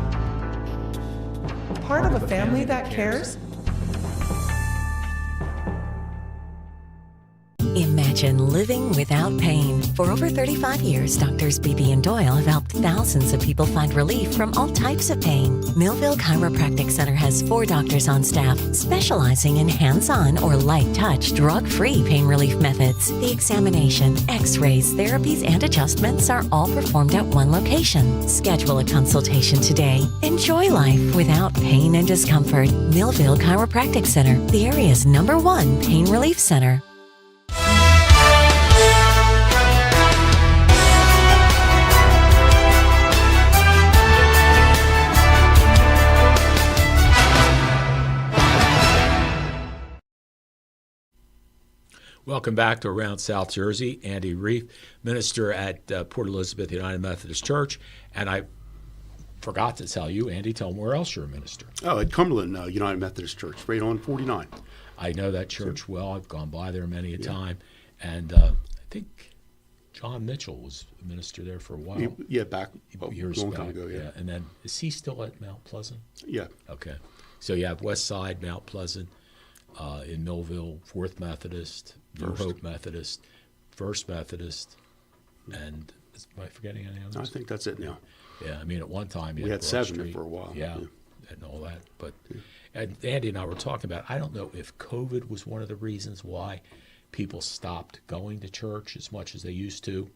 Part of a family that cares? Imagine living without pain. For over 35 years, Doctors Beebe and Doyle have helped thousands of people find relief from all types of pain. Millville Chiropractic Center has 4 doctors on staff specializing in hands-on or light-touch, drug-free pain relief methods. The examination, x-rays, therapies, and adjustments are all performed at one location. Schedule a consultation today. Enjoy life without pain and discomfort. Millville Chiropractic Center, the area's #1 pain relief center. Welcome back to Around South Jersey. Andy Reif, minister at Port Elizabeth United Methodist Church. And I forgot to tell you, Andy, tell them where else you're a minister. Oh, at Cumberland United Methodist Church, right on 49. I know that church well. I've gone by there many a time. And I think John Mitchell was a minister there for a while. Back years long back. time ago, yeah. And then, is he still at Mount Pleasant? Yeah. Okay. So you have West Side, Mount Pleasant, in Millville, Fourth Methodist, New Hope Methodist, First Methodist, and am I forgetting any others? I think that's it now. Yeah, I mean, at one time we had Broad 7 Street, for a while. Yeah, and all that. But and Andy and I were talking about, I don't know if COVID was one of the reasons why people stopped going to church as much as they used to,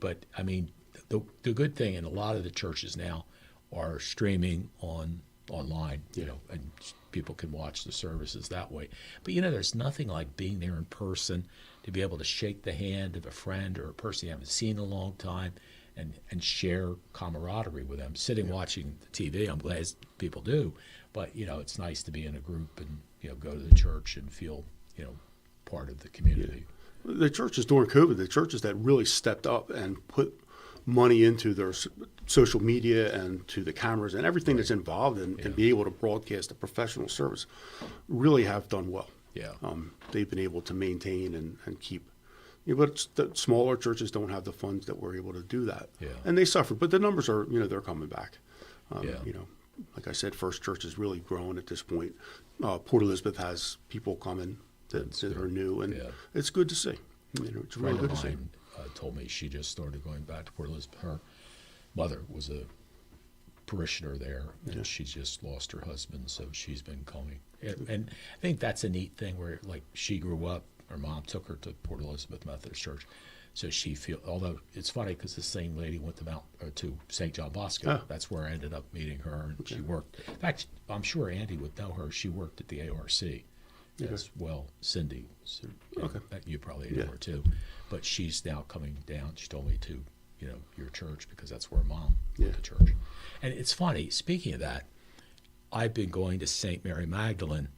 but I mean, the good thing in a lot of the churches now are streaming online, and people can watch the services that way. But there's nothing like being there in person, to be able to shake the hand of a friend or a person you haven't seen in a long time and share camaraderie with them. Sitting watching the TV, I'm glad people do, but it's nice to be in a group and go to the church and feel part of the community. Yeah. The churches during COVID, the churches that really stepped up and put money into their social media and to the cameras and everything that's involved in and be able to broadcast a professional service really have done well. Yeah. They've been able to maintain and keep. But the smaller churches don't have the funds that we're able to do that. Yeah. And they suffer. But the numbers are, they're coming back. Like I said, First Church is really growing at this point. Port Elizabeth has people coming that are new, and it's good to see. It's really good to see. Told me she just started going back to Port Elizabeth. Her mother was a parishioner there, and she just lost her husband, so she's been coming. And I think that's a neat thing where, like, she grew up, her mom took her to Port Elizabeth Methodist Church, so she although it's funny because the same lady went to St. John Bosco. Oh. That's where I ended up meeting her, and she worked. In fact, I'm sure Andy would know her. She worked at the ARC. As well, Cindy. So, you probably know her too, but she's now coming down. She told me to, your church, because that's where Mom went to church. And it's funny. Speaking of that, I've been going to St. Mary Magdalene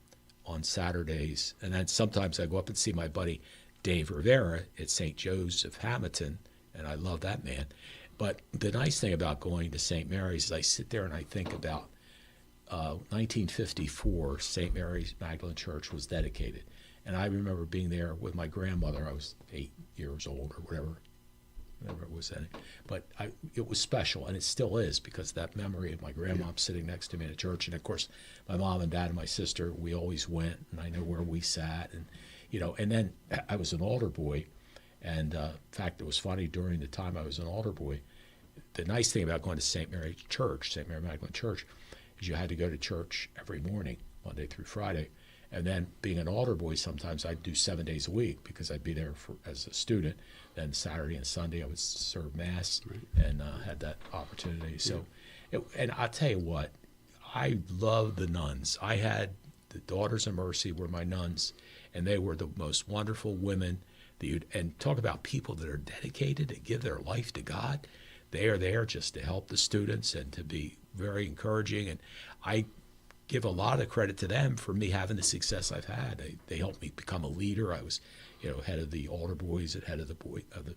on Saturdays, and then sometimes I go up and see my buddy Dave Rivera at St. Joseph Hamilton, and I love that man. But the nice thing about going to St. Mary's is I sit there and I think about 1954, St. Mary's Magdalene Church was dedicated. And I remember being there with my grandmother. I was 8 years old or whatever it was then. But it was special, and it still is, because that memory of my grandmom sitting next to me in a church. And, of course, my mom and dad and my sister, we always went, and I know where we sat. And, and then I was an altar boy, And in fact, it was funny, during the time I was an altar boy, the nice thing about going to St. Mary Magdalene Church, is you had to go to church every morning, Monday through Friday. And then being an altar boy, sometimes I'd do 7 days a week because I'd be there as a student. Then Saturday and Sunday I would serve Mass, and had that opportunity. So, and I'll tell you what, I love the nuns. I had the Daughters of Mercy were my nuns, and they were the most wonderful women. And talk about people that are dedicated to give their life to God. They are there just to help the students and to be very encouraging. And I give a lot of credit to them for me having the success I've had. They helped me become a leader. I was, head of the altar boys, head of the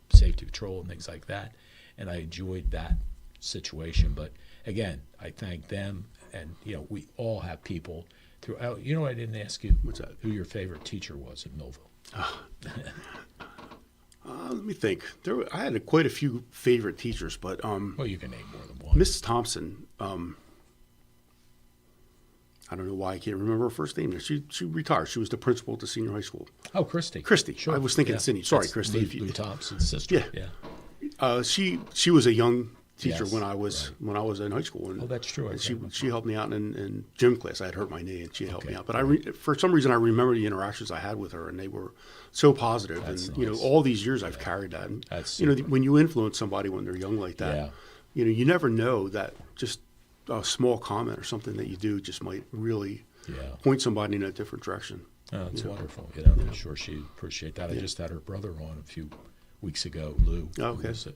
safety patrol and things like that. And I enjoyed that situation. But again, I thank them. And, we all have people through. I didn't ask you. What's that? Who your favorite teacher was in Millville. Let me think. I had quite a few favorite teachers, but well, you can name more than one. Mrs. Thompson. I don't know why I can't remember her first name. She retired. She was the principal at the senior high school. Oh, Christy. Sure. I was thinking Cindy. Sorry, Christy. Lou Thompson's sister. Yeah. She was a young teacher when I was in high school. And, that's true. And she helped me out in gym class. I had hurt my knee, and she helped me out. But for some reason, I remember the interactions I had with her, and they were so positive. That's and nice. All these years I've carried that. And, That's super. when you influence somebody when they're young like that, you never know that just a small comment or something that you do just might really point somebody in a different direction. Oh, that's wonderful. I'm sure she'd appreciate that. I just had her brother on a few weeks ago, Lou. Oh, okay. Who was an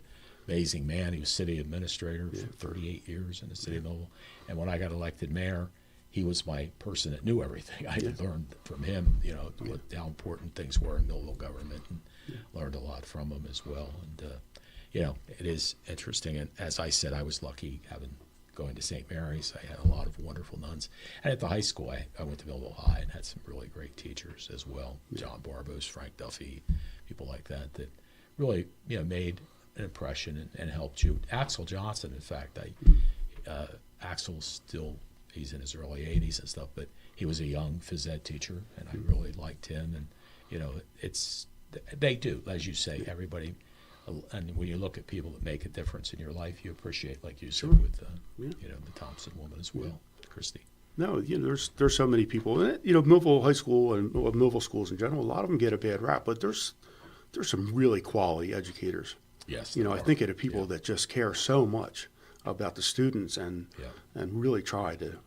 amazing man. He was city administrator for 38 years in the city of Millville. And when I got elected mayor, he was my person that knew everything. I learned from him, how important things were in Millville government, and learned a lot from him as well. And, it is interesting. And as I said, I was lucky going to St. Mary's. I had a lot of wonderful nuns. And at the high school, I went to Millville High and had some really great teachers as well. John Barbos, Frank Duffy, people like that really, made an impression and helped you. Axel Johnson, in fact, Axel's still, he's in his early 80s and stuff, but he was a young phys ed teacher, and I really liked him. And, they do, as you say, everybody. And when you look at people that make a difference in your life, you appreciate, like you said, with the Thompson woman as well, Christy. No, there's so many people. Millville High School and Millville schools in general, a lot of them get a bad rap, but there's some really quality educators. Yes. I think of people that just care so much about the students and really try to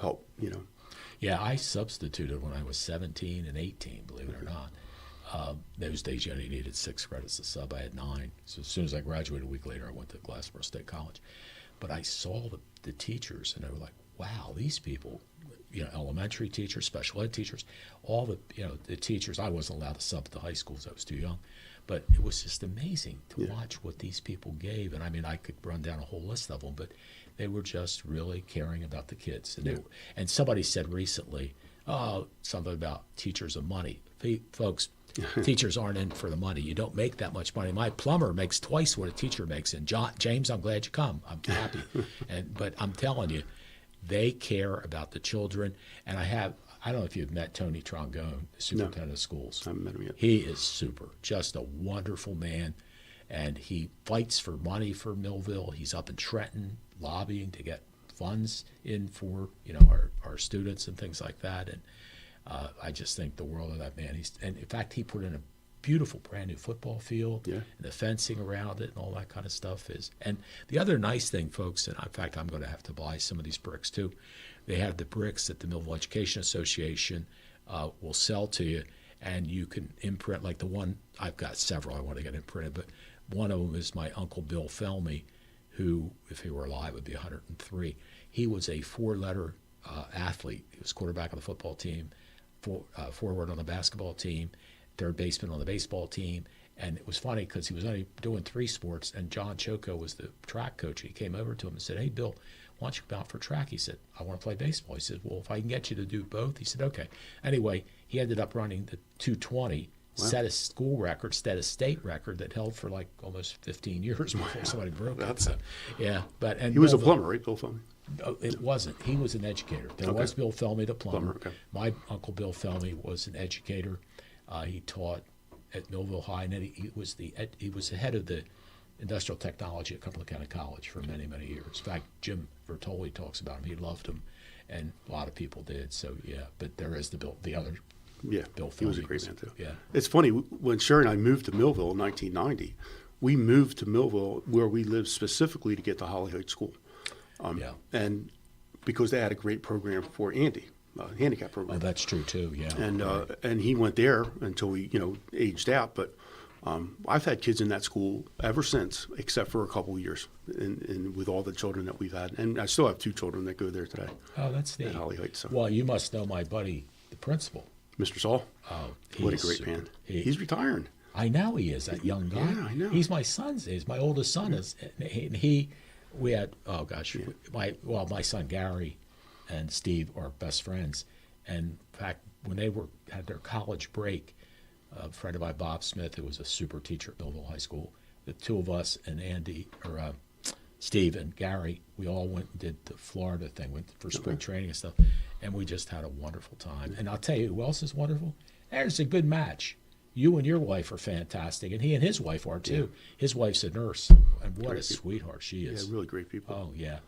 help. Yeah, I substituted when I was 17 and 18, believe it or not. Those days you only needed 6 credits to sub. I had 9. So as soon as I graduated, a week later, I went to Glassboro State College. But I saw the teachers, and they were like, wow, these people, elementary teachers, special ed teachers, all the teachers. I wasn't allowed to sub at the high schools. I was too young. But it was just amazing to watch what these people gave. And, I could run down a whole list of them, but they were just really caring about the kids. And, and somebody said recently, something about teachers and money. Folks, teachers aren't in for the money. You don't make that much money. My plumber makes twice what a teacher makes. And James, I'm glad you come. I'm happy. But I'm telling you, they care about the children. And I don't know if you've met Tony Trongone, the superintendent of schools. I haven't met him yet. He is super, just a wonderful man. And he fights for money for Millville. He's up in Trenton lobbying to get funds in for our students and things like that. And I just think the world of that man. And in fact, he put in a beautiful brand new football field, and the fencing around it and all that kind of stuff is. And the other nice thing, folks, and in fact, I'm going to have to buy some of these bricks too. They have the bricks that the Millville Education Association will sell to you, and you can imprint, like the one, I've got several I want to get imprinted, but one of them is my Uncle Bill Felmy, who, if he were alive, would be 103. He was a 4-letter athlete. He was quarterback on the football team, forward on the basketball team, third baseman on the baseball team. And it was funny because he was only doing 3 sports, and John Choco was the track coach. He came over to him and said, hey, Bill, why don't you come out for track? He said, I want to play baseball. He said, well, if I can get you to do both. He said, okay. Anyway, he ended up running the 220, set a school record, set a state record that held for like almost 15 years before somebody broke it. So, and he was a plumber, right, Bill Felmy? It wasn't. He was an educator. There was Bill Felmy, the plumber. My Uncle Bill Felmy was an educator. He taught at Millville High, and then he was the head of the industrial technology at Cumberland County College for many, many years. In fact, Jim Vertoli talks about him. He loved him, and a lot of people did. So yeah, but there is the other. Yeah, Bill he was a great man too. Yeah, it's funny when Sherry and I moved to Millville in 1990. We moved to Millville where we lived specifically to get to Holly Heights School, and because they had a great program for Andy, handicap program. Oh, that's true too. Yeah, and he went there until we aged out. But I've had kids in that school ever since, except for a couple of years, and with all the children that we've had, and I still have 2 children that go there today. Oh, that's neat. At Holly Heights. So. Well, you must know my buddy, the principal. Mr. Saul. Oh, what a great man. He's retiring. I know he is, that young guy. Yeah, I know. He's my son's age. My oldest son is, and we had, my son Gary and Steve are best friends. And in fact, when they had their college break, a friend of mine, Bob Smith, who was a super teacher at Millville High School, the 2 of us and Steve and Gary, we all went and did the Florida thing, went for spring training and stuff, and we just had a wonderful time. And I'll tell you who else is wonderful? There's a good match. You and your wife are fantastic, and he and his wife are too. Yeah. His wife's a nurse, and what a sweetheart she is. Yeah, really great people. Oh, yeah.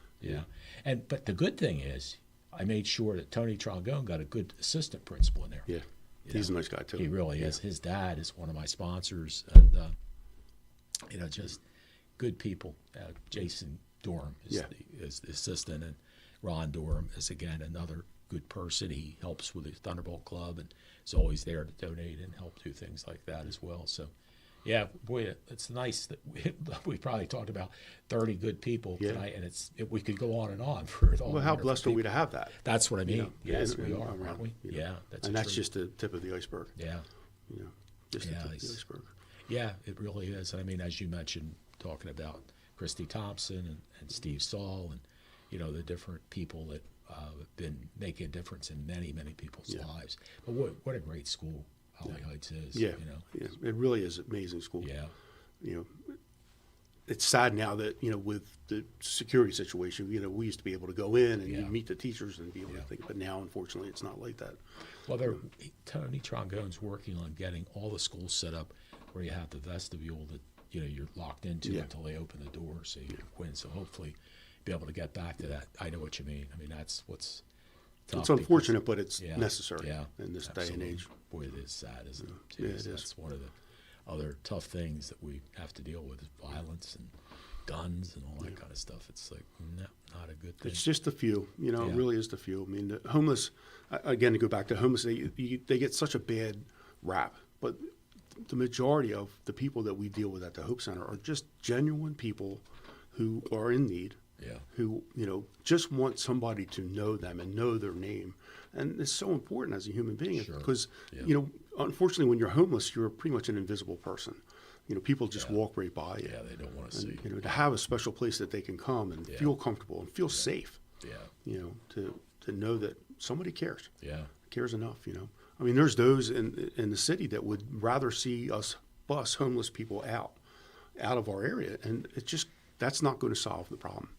But the good thing is, I made sure that Tony Trongone got a good assistant principal in there. Yeah, he's a nice guy too. He really is. His dad is one of my sponsors, and just good people. Jason Dorham is the assistant, and Ron Dorham is again another good person. He helps with the Thunderbolt Club and is always there to donate and help do things like that as well. So, yeah, boy, it's nice that we probably talked about 30 good people tonight, and we could go on and on for it all. Well, how blessed are we to have that? That's what I mean. Yes, we are, aren't we? Yeah, that's just the tip of the iceberg. Yeah, just the tip of the iceberg. Yeah, it really is. I mean, as you mentioned, talking about Christy Thompson and Steve Saul and the different people that have been making a difference in many, many people's lives. But what a great school Holly Heights is. Yeah, it really is an amazing school. Yeah, it's sad now that with the security situation, we used to be able to go in and meet the teachers and be able to think, but now unfortunately it's not like that. Well, Tony Trongone's working on getting all the schools set up where you have the vestibule that you're locked into until they open the door, so you can go in. So hopefully be able to get back to that. I know what you mean. I mean, that's what's tough. It's unfortunate, but it's necessary in this day and age. Boy, it is sad, isn't it? Yeah, it is. That's one of the other tough things that we have to deal with is violence and guns and all that kind of stuff. It's like, no, not a good thing. It's just the few, it really is the few. I mean, the homeless, again, to go back to homeless, they get such a bad rap, but the majority of the people that we deal with at the Hope Center are just genuine people who are in need, who, just want somebody to know them and know their name. And it's so important as a human being because, unfortunately, when you're homeless, you're pretty much an invisible person. People just walk right by you. Yeah, they don't want to see. To have a special place that they can come and feel comfortable and feel safe. Yeah. To know that somebody cares. Yeah. Cares enough. I mean, there's those in the city that would rather see us bus homeless people out of our area, and that's not going to solve the problem.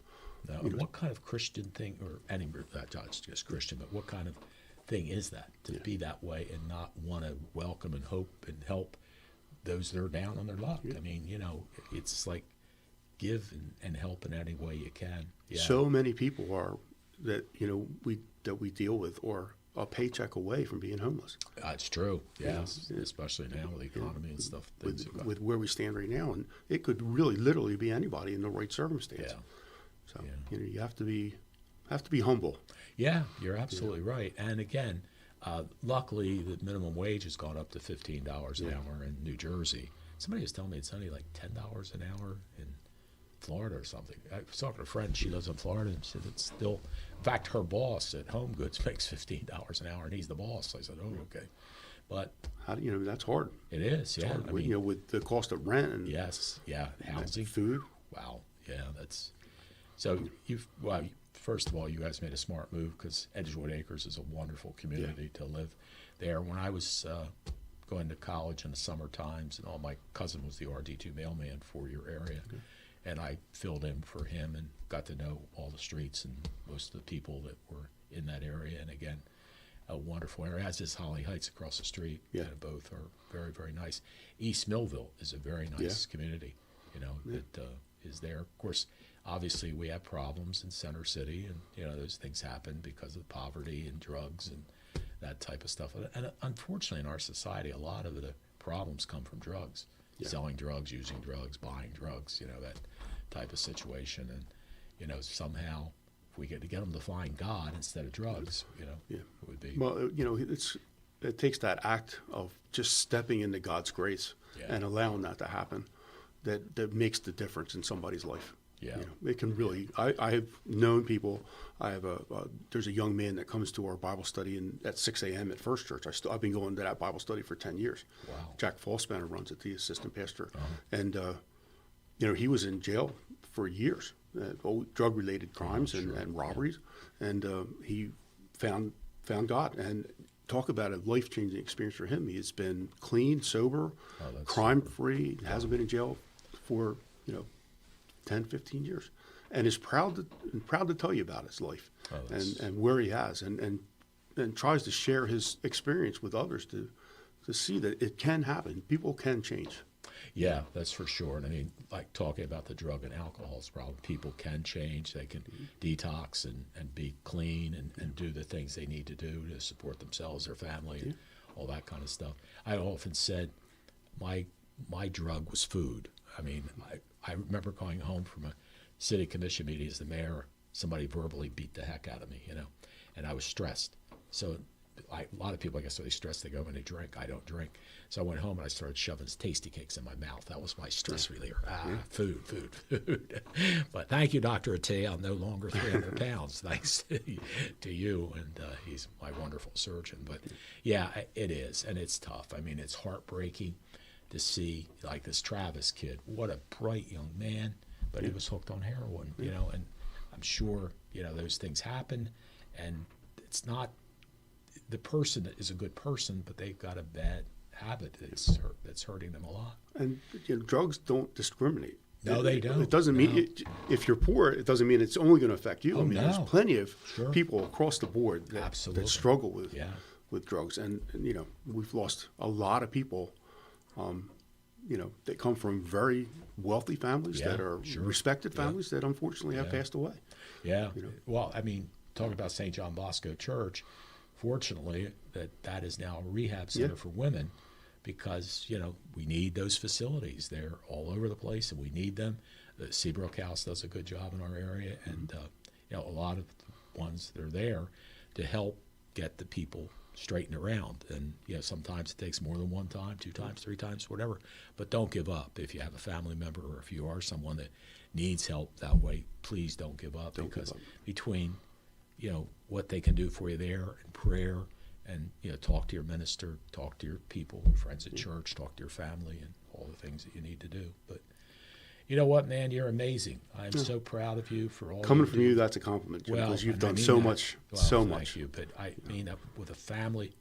No. What kind of Christian thing, or any not just Christian, but what kind of thing is that to be that way and not want to welcome and hope and help those that are down on their luck? I mean, it's like give and help in any way you can. Yeah. So many people are that we deal with or a paycheck away from being homeless. It's true. Yes, especially now with the economy and stuff. With where we stand right now, and it could really, literally be anybody in the right circumstance. Yeah. So you have to be humble. Yeah, you're absolutely right. And again, luckily the minimum wage has gone up to $15 an hour in New Jersey. Somebody was telling me it's only like $10 an hour in Florida or something. I was talking to a friend, she lives in Florida, and she said it's still, in fact, her boss at Home Goods makes $15 an hour, and he's the boss. I said, oh, okay. But how do that's hard. It is, yeah. I mean, with the cost of rent and housing, food. Wow, yeah, that's so. First of all, you guys made a smart move because Edgewood Acres is a wonderful community to live there. When I was going to college in the summer times, and all my cousin was the RD2 mailman for your area. Okay. And I filled in for him and got to know all the streets and most of the people that were in that area. And again, a wonderful area, as is Holly Heights across the street. Yeah. Both are very, very nice. East Millville is a very nice community, that is there. Of course, obviously we have problems in Center City, and, those things happen because of poverty and drugs and that type of stuff. And unfortunately in our society, a lot of the problems come from drugs, selling drugs, using drugs, buying drugs, that type of situation. And, somehow if we get them to find God instead of drugs, it would be. Well, it takes that act of just stepping into God's grace and allowing that to happen that makes the difference in somebody's life. Yeah. It can really, I have known people, there's a young man that comes to our Bible study at 6 a.m. at First Church. I've been going to that Bible study for 10 years. Wow. Jack Falspanner runs it, the assistant pastor. And, he was in jail for years, drug-related crimes and robberies. And he found God. And talk about a life-changing experience for him. He has been clean, sober, crime-free, hasn't been in jail for, 10, 15 years, and is proud to tell you about his life and where he has, and tries to share his experience with others to see that it can happen. People can change. Yeah, that's for sure. And I mean, like talking about the drug and alcohol's problem, people can change. They can detox and be clean and do the things they need to do to support themselves, their family, and all that kind of stuff. I often said my drug was food. I mean, I remember going home from a city commission meeting as the mayor. Somebody verbally beat the heck out of me, and I was stressed. So a lot of people, I guess, when they stress, they go and they drink. I don't drink. So I went home and I started shoving tasty cakes in my mouth. That was my stress reliever. Food. But thank you, Dr. Attea. I'm no longer 300 pounds, thanks to you. And he's my wonderful surgeon. But yeah, it is. And it's tough. I mean, it's heartbreaking to see, like this Travis kid. What a bright young man. But he was hooked on heroin, and I'm sure, those things happen. And it's not, the person is a good person, but they've got a bad habit that's hurting them a lot. And drugs don't discriminate. No, they don't. It doesn't mean if you're poor, it doesn't mean it's only going to affect you. Oh, I mean, there's plenty of people across the board that struggle with drugs, and we've lost a lot of people. That come from very wealthy families that are respected families that unfortunately have passed away. Yeah. Well, I mean, talking about St. John Bosco Church, fortunately, that is now a rehab center for women, because we need those facilities. They're all over the place, and we need them. The Seabrook House does a good job in our area, and a lot of the ones that are there to help get the people straightened around. And sometimes it takes more than one time, 2 times, 3 times, whatever. But don't give up. If you have a family member, or if you are someone that needs help that way, please don't give up. Because between what they can do for you there, and prayer, and talk to your minister, talk to your people, your friends at church, talk to your family, and all the things that you need to do. But you know what, man, you're amazing. I'm so proud of you for all coming from you. That's a compliment, Jim, because you've done so much. Thank you. But I mean, with a family,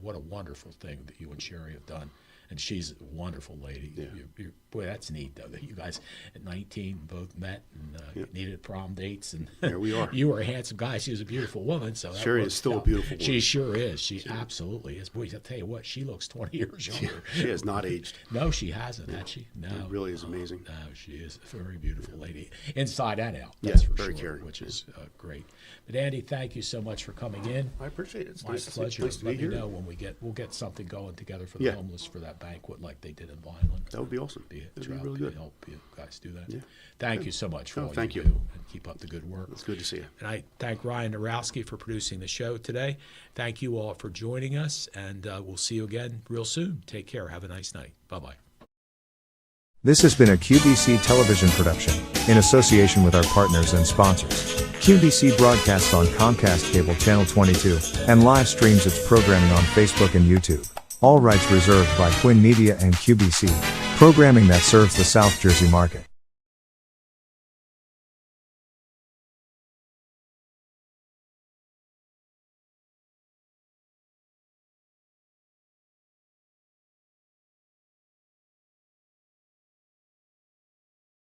what a wonderful thing that you and Sherry have done. And she's a wonderful lady. Yeah. Boy, that's neat, though, that you guys at 19 both met and needed prom dates. And there we are. You were a handsome guy. She was a beautiful woman. So Sherry is still a beautiful woman. She sure is. She absolutely is. Boy, I'll tell you what, she looks 20 years younger. She has not aged. No, she hasn't, has she? No. It really is amazing. No, she is a very beautiful lady, inside and out. That's for very sure, caring. which is great. But Andy, thank you so much for coming in. I appreciate it. It's my pleasure. Nice to Let be me here. know when we'll get something going together for the homeless for that banquet like they did in Vineland. That would be awesome. That'd be really good. Help you guys do that. Yeah. Thank you so much for all thank you you. do, and keep up the good work. It's good to see you. And I thank Ryan Narowski for producing the show today. Thank you all for joining us, and we'll see you again real soon. Take care. Have a nice night. Bye-bye. This has been a QBC television production, in association with our partners and sponsors. QBC broadcasts on Comcast Cable Channel 22, and live streams its programming on Facebook and YouTube. All rights reserved by Quinn Media and QBC, programming that serves the South Jersey market.